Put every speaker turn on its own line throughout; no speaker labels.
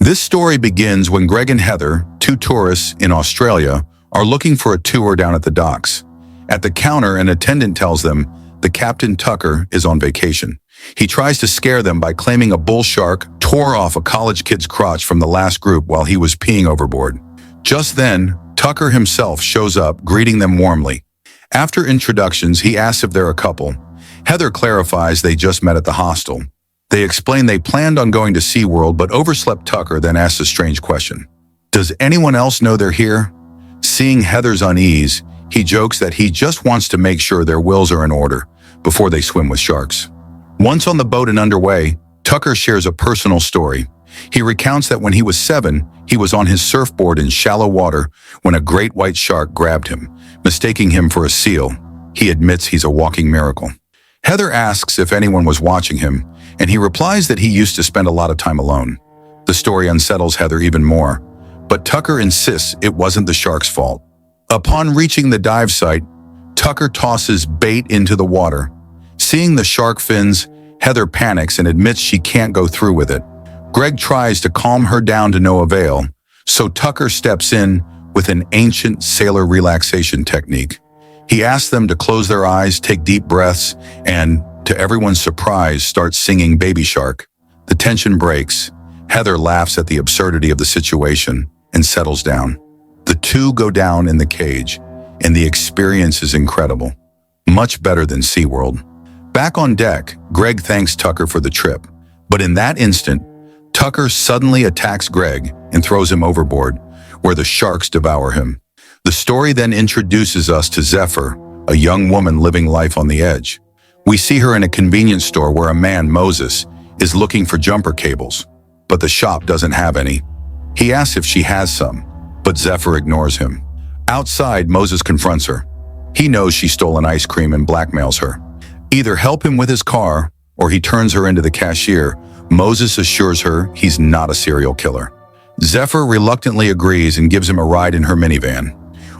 This story begins when Greg and Heather, two tourists in Australia, are looking for a tour down at the docks. At the counter, an attendant tells them the Captain Tucker is on vacation. He tries to scare them by claiming a bull shark tore off a college kid's crotch from the last group while he was peeing overboard. Just then, Tucker himself shows up, greeting them warmly. After introductions, he asks if they're a couple. Heather clarifies they just met at the hostel. They explain they planned on going to SeaWorld but overslept. Tucker then asks a strange question. Does anyone else know they're here? Seeing Heather's unease, he jokes that he just wants to make sure their wills are in order before they swim with sharks. Once on the boat and underway, Tucker shares a personal story. He recounts that when he was 7, he was on his surfboard in shallow water when a great white shark grabbed him, mistaking him for a seal. He admits he's a walking miracle. Heather asks if anyone was watching him, and he replies that he used to spend a lot of time alone. The story unsettles Heather even more, but Tucker insists it wasn't the shark's fault. Upon reaching the dive site, Tucker tosses bait into the water. Seeing the shark fins, Heather panics and admits she can't go through with it. Greg tries to calm her down to no avail, so Tucker steps in with an ancient sailor relaxation technique. He asks them to close their eyes, take deep breaths, and, to everyone's surprise, starts singing Baby Shark. The tension breaks. Heather laughs at the absurdity of the situation and settles down. The two go down in the cage, and the experience is incredible. Much better than SeaWorld. Back on deck, Greg thanks Tucker for the trip, but in that instant, Tucker suddenly attacks Greg and throws him overboard, where the sharks devour him. The story then introduces us to Zephyr, a young woman living life on the edge. We see her in a convenience store where a man, Moses, is looking for jumper cables, but the shop doesn't have any. He asks if she has some, but Zephyr ignores him. Outside, Moses confronts her. He knows she stole an ice cream and blackmails her. Either help him with his car, or he turns her into the cashier. Moses assures her he's not a serial killer. Zephyr reluctantly agrees and gives him a ride in her minivan.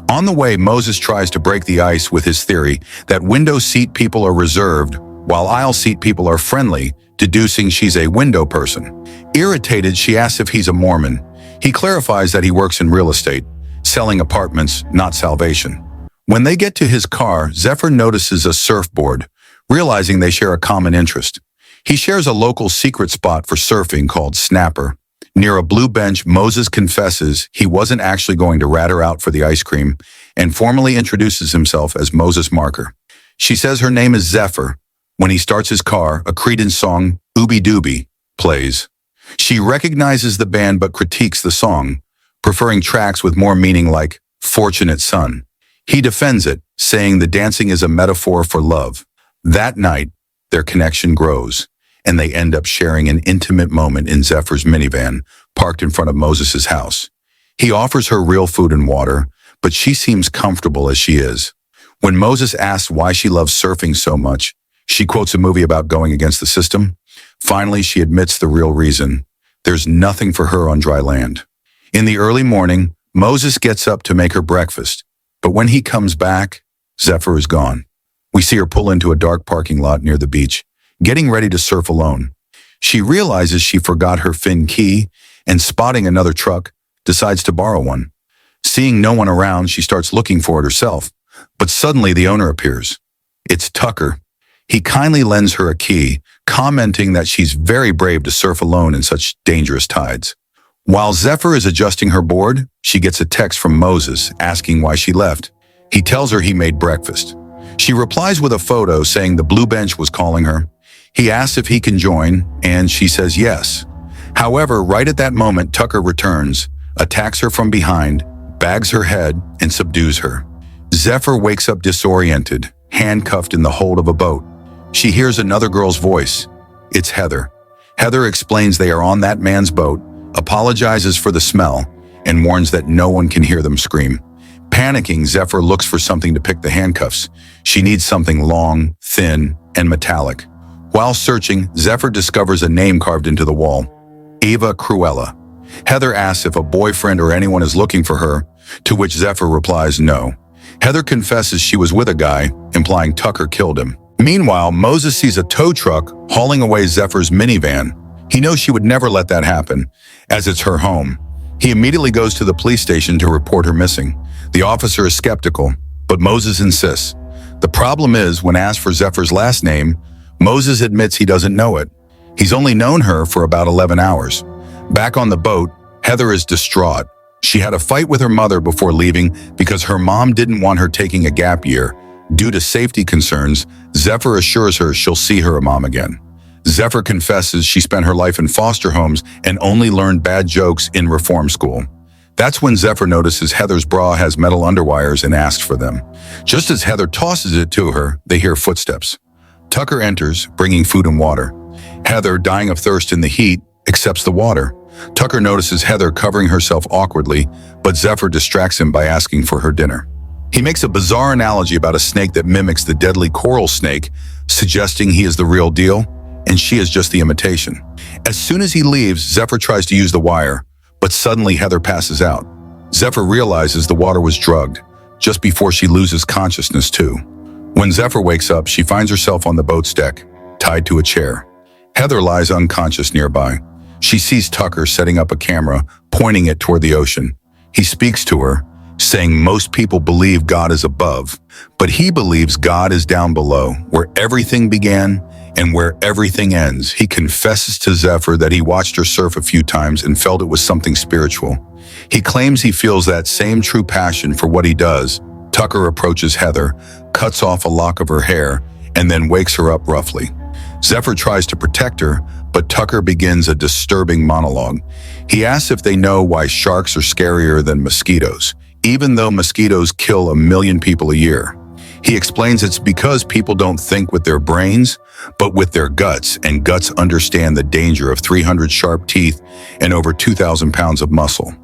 On the way, Moses tries to break the ice with his theory that window seat people are reserved, while aisle seat people are friendly, deducing she's a window person. Irritated, she asks if he's a Mormon. He clarifies that he works in real estate, selling apartments, not salvation. When they get to his car, Zephyr notices a surfboard, realizing they share a common interest. He shares a local secret spot for surfing called Snapper. Near a blue bench, Moses confesses he wasn't actually going to rat her out for the ice cream and formally introduces himself as Moses Marker. She says her name is Zephyr. When he starts his car, a Creedence song, Ooby Dooby, plays. She recognizes the band but critiques the song, preferring tracks with more meaning like Fortunate Son. He defends it, saying the dancing is a metaphor for love. That night, their connection grows, and they end up sharing an intimate moment in Zephyr's minivan, parked in front of Moses' house. He offers her real food and water, but she seems comfortable as she is. When Moses asks why she loves surfing so much, she quotes a movie about going against the system. Finally, she admits the real reason. There's nothing for her on dry land. In the early morning, Moses gets up to make her breakfast, but when he comes back, Zephyr is gone. We see her pull into a dark parking lot near the beach, getting ready to surf alone. She realizes she forgot her fin key and, spotting another truck, decides to borrow one. Seeing no one around, she starts looking for it herself, but suddenly the owner appears. It's Tucker. He kindly lends her a key, commenting that she's very brave to surf alone in such dangerous tides. While Zephyr is adjusting her board, she gets a text from Moses asking why she left. He tells her he made breakfast. She replies with a photo saying the blue bench was calling her. He asks if he can join, and she says yes. However, right at that moment, Tucker returns, attacks her from behind, bags her head, and subdues her. Zephyr wakes up disoriented, handcuffed in the hold of a boat. She hears another girl's voice. It's Heather. Heather explains they are on that man's boat, apologizes for the smell, and warns that no one can hear them scream. Panicking, Zephyr looks for something to pick the handcuffs. She needs something long, thin, and metallic. While searching, Zephyr discovers a name carved into the wall, Eva Cruella. Heather asks if a boyfriend or anyone is looking for her, to which Zephyr replies no. Heather confesses she was with a guy, implying Tucker killed him. Meanwhile, Moses sees a tow truck hauling away Zephyr's minivan. He knows she would never let that happen, as it's her home. He immediately goes to the police station to report her missing. The officer is skeptical, but Moses insists. The problem is, when asked for Zephyr's last name, Moses admits he doesn't know it. He's only known her for about 11 hours. Back on the boat, Heather is distraught. She had a fight with her mother before leaving because her mom didn't want her taking a gap year. Due to safety concerns, Zephyr assures her she'll see her mom again. Zephyr confesses she spent her life in foster homes and only learned bad jokes in reform school. That's when Zephyr notices Heather's bra has metal underwires and asks for them. Just as Heather tosses it to her, they hear footsteps. Tucker enters, bringing food and water. Heather, dying of thirst in the heat, accepts the water. Tucker notices Heather covering herself awkwardly, but Zephyr distracts him by asking for her dinner. He makes a bizarre analogy about a snake that mimics the deadly coral snake, suggesting he is the real deal, and she is just the imitation. As soon as he leaves, Zephyr tries to use the wire, but suddenly Heather passes out. Zephyr realizes the water was drugged, just before she loses consciousness too. When Zephyr wakes up, she finds herself on the boat's deck, tied to a chair. Heather lies unconscious nearby. She sees Tucker setting up a camera, pointing it toward the ocean. He speaks to her, saying most people believe God is above, but he believes God is down below, where everything began and where everything ends. He confesses to Zephyr that he watched her surf a few times and felt it was something spiritual. He claims he feels that same true passion for what he does. Tucker approaches Heather, cuts off a lock of her hair, and then wakes her up roughly. Zephyr tries to protect her, but Tucker begins a disturbing monologue. He asks if they know why sharks are scarier than mosquitoes, even though mosquitoes kill 1 million people a year. He explains it's because people don't think with their brains, but with their guts, and guts understand the danger of 300 sharp teeth and over 2,000 pounds of muscle.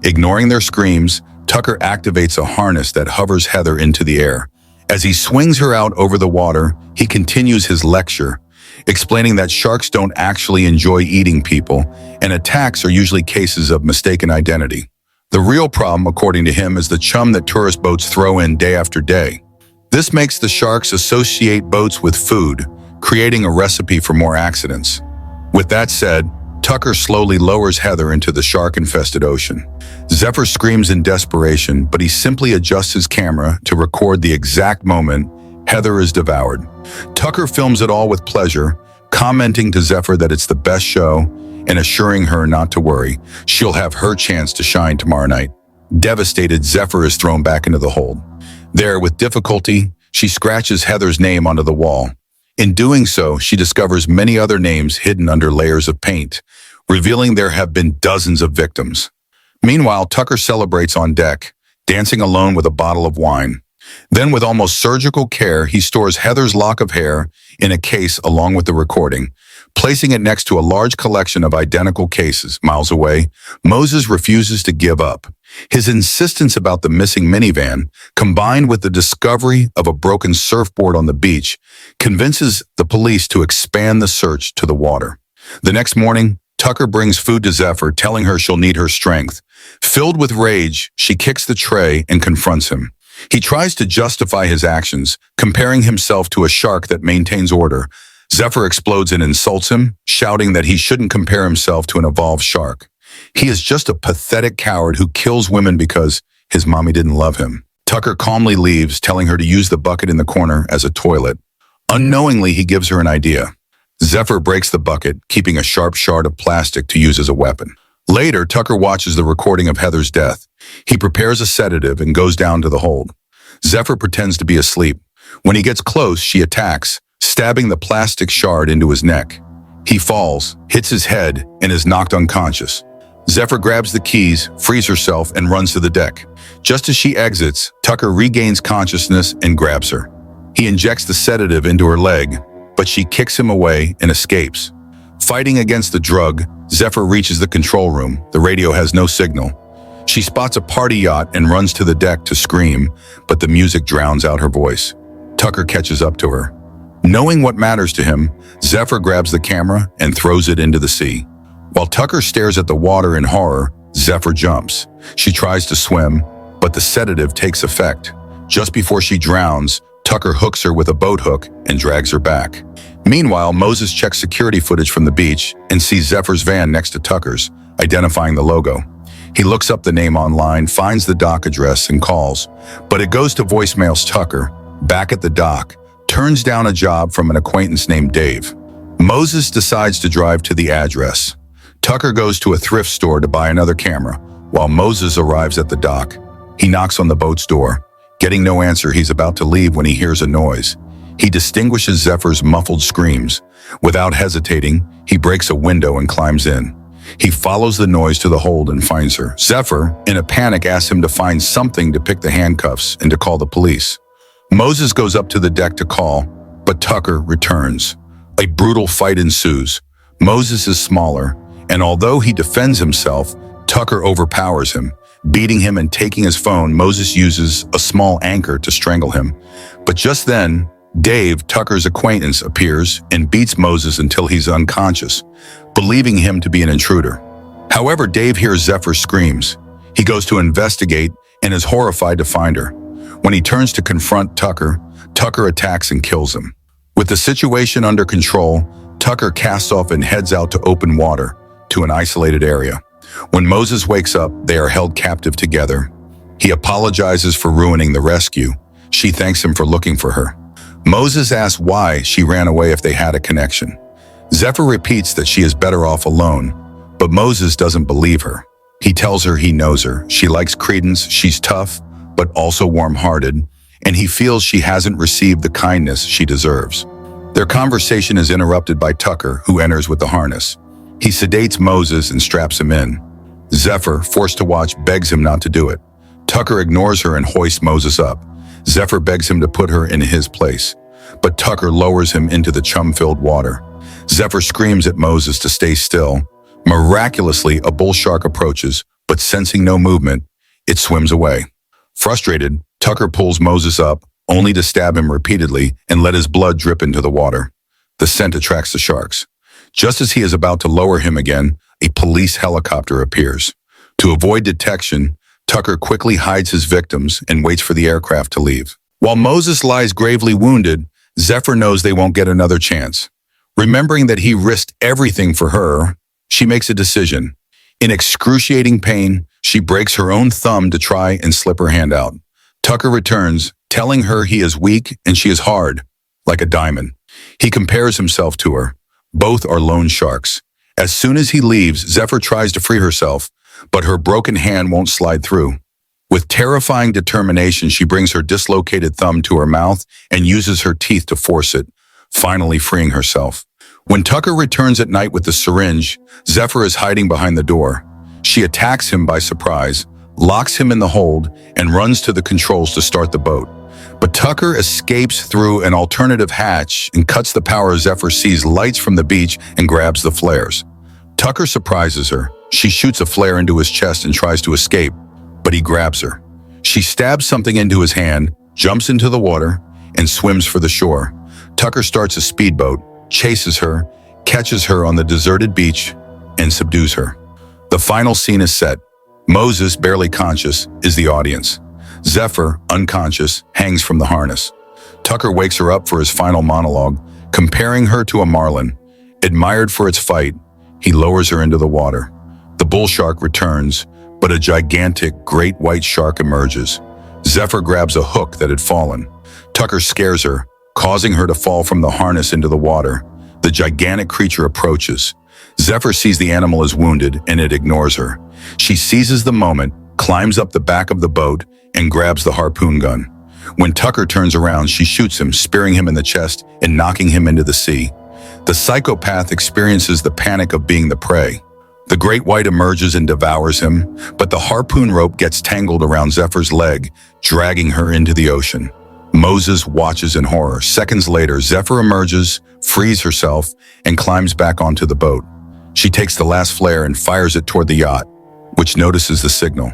Ignoring their screams, Tucker activates a harness that hovers Heather into the air. As he swings her out over the water, he continues his lecture, explaining that sharks don't actually enjoy eating people, and attacks are usually cases of mistaken identity. The real problem, according to him, is the chum that tourist boats throw in day after day. This makes the sharks associate boats with food, creating a recipe for more accidents. With that said, Tucker slowly lowers Heather into the shark-infested ocean. Zephyr screams in desperation, but he simply adjusts his camera to record the exact moment Heather is devoured. Tucker films it all with pleasure, commenting to Zephyr that it's the best show and assuring her not to worry. She'll have her chance to shine tomorrow night. Devastated, Zephyr is thrown back into the hold. There, with difficulty, she scratches Heather's name onto the wall. In doing so, she discovers many other names hidden under layers of paint, revealing there have been dozens of victims. Meanwhile, Tucker celebrates on deck, dancing alone with a bottle of wine. Then, with almost surgical care, he stores Heather's lock of hair in a case along with the recording, placing it next to a large collection of identical cases. Miles away, Moses refuses to give up. His insistence about the missing minivan, combined with the discovery of a broken surfboard on the beach, convinces the police to expand the search to the water. The next morning, Tucker brings food to Zephyr, telling her she'll need her strength. Filled with rage, she kicks the tray and confronts him. He tries to justify his actions, comparing himself to a shark that maintains order. Zephyr explodes and insults him, shouting that he shouldn't compare himself to an evolved shark. He is just a pathetic coward who kills women because his mommy didn't love him. Tucker calmly leaves, telling her to use the bucket in the corner as a toilet. Unknowingly, he gives her an idea. Zephyr breaks the bucket, keeping a sharp shard of plastic to use as a weapon. Later, Tucker watches the recording of Heather's death. He prepares a sedative and goes down to the hold. Zephyr pretends to be asleep. When he gets close, she attacks, stabbing the plastic shard into his neck. He falls, hits his head, and is knocked unconscious. Zephyr grabs the keys, frees herself, and runs to the deck. Just as she exits, Tucker regains consciousness and grabs her. He injects the sedative into her leg, but she kicks him away and escapes. Fighting against the drug, Zephyr reaches the control room. The radio has no signal. She spots a party yacht and runs to the deck to scream, but the music drowns out her voice. Tucker catches up to her. Knowing what matters to him, Zephyr grabs the camera and throws it into the sea. While Tucker stares at the water in horror, Zephyr jumps. She tries to swim, but the sedative takes effect. Just before she drowns, Tucker hooks her with a boat hook and drags her back. Meanwhile, Moses checks security footage from the beach and sees Zephyr's van next to Tucker's, identifying the logo. He looks up the name online, finds the dock address, and calls. But it goes to voicemails. Tucker, back at the dock, turns down a job from an acquaintance named Dave. Moses decides to drive to the address. Tucker goes to a thrift store to buy another camera, while Moses arrives at the dock. He knocks on the boat's door. Getting no answer, he's about to leave when he hears a noise. He distinguishes Zephyr's muffled screams. Without hesitating, he breaks a window and climbs in. He follows the noise to the hold and finds her. Zephyr, in a panic, asks him to find something to pick the handcuffs and to call the police. Moses goes up to the deck to call, but Tucker returns. A brutal fight ensues. Moses is smaller, and although he defends himself, Tucker overpowers him. Beating him and taking his phone, Moses uses a small anchor to strangle him. But just then, Dave, Tucker's acquaintance, appears and beats Moses until he's unconscious, believing him to be an intruder. However, Dave hears Zephyr screams. He goes to investigate and is horrified to find her. When he turns to confront Tucker, Tucker attacks and kills him. With the situation under control, Tucker casts off and heads out to open water, to an isolated area. When Moses wakes up, they are held captive together. He apologizes for ruining the rescue. She thanks him for looking for her. Moses asks why she ran away if they had a connection. Zephyr repeats that she is better off alone, but Moses doesn't believe her. He tells her he knows her. She likes credence, she's tough, but also warm-hearted, and he feels she hasn't received the kindness she deserves. Their conversation is interrupted by Tucker, who enters with the harness. He sedates Moses and straps him in. Zephyr, forced to watch, begs him not to do it. Tucker ignores her and hoists Moses up. Zephyr begs him to put her in his place, but Tucker lowers him into the chum-filled water. Zephyr screams at Moses to stay still. Miraculously, a bull shark approaches, but sensing no movement, it swims away. Frustrated, Tucker pulls Moses up, only to stab him repeatedly and let his blood drip into the water. The scent attracts the sharks. Just as he is about to lower him again, a police helicopter appears. To avoid detection, Tucker quickly hides his victims and waits for the aircraft to leave. While Moses lies gravely wounded, Zephyr knows they won't get another chance. Remembering that he risked everything for her, she makes a decision. In excruciating pain, she breaks her own thumb to try and slip her hand out. Tucker returns, telling her he is weak and she is hard, like a diamond. He compares himself to her. Both are lone sharks. As soon as he leaves, Zephyr tries to free herself, but her broken hand won't slide through. With terrifying determination, she brings her dislocated thumb to her mouth and uses her teeth to force it, finally freeing herself. When Tucker returns at night with the syringe, Zephyr is hiding behind the door. She attacks him by surprise, locks him in the hold, and runs to the controls to start the boat. But Tucker escapes through an alternative hatch and cuts the power. Zephyr sees lights from the beach and grabs the flares. Tucker surprises her. She shoots a flare into his chest and tries to escape, but he grabs her. She stabs something into his hand, jumps into the water, and swims for the shore. Tucker starts a speedboat, chases her, catches her on the deserted beach, and subdues her. The final scene is set. Moses, barely conscious, is the audience. Zephyr, unconscious, hangs from the harness. Tucker wakes her up for his final monologue, comparing her to a marlin. Admired for its fight, he lowers her into the water. The bull shark returns, but a gigantic great white shark emerges. Zephyr grabs a hook that had fallen. Tucker scares her, causing her to fall from the harness into the water. The gigantic creature approaches. Zephyr sees the animal is wounded and it ignores her. She seizes the moment, climbs up the back of the boat, and grabs the harpoon gun. When Tucker turns around, she shoots him, spearing him in the chest and knocking him into the sea. The psychopath experiences the panic of being the prey. The great white emerges and devours him, but the harpoon rope gets tangled around Zephyr's leg, dragging her into the ocean. Moses watches in horror. Seconds later, Zephyr emerges, frees herself, and climbs back onto the boat. She takes the last flare and fires it toward the yacht, which notices the signal.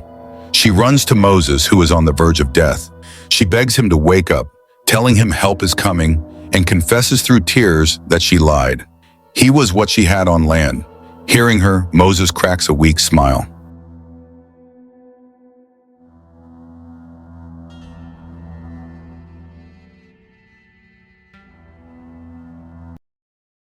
She runs to Moses, who is on the verge of death. She begs him to wake up, telling him help is coming, and confesses through tears that she lied. He was what she had on land. Hearing her, Moses cracks a weak smile.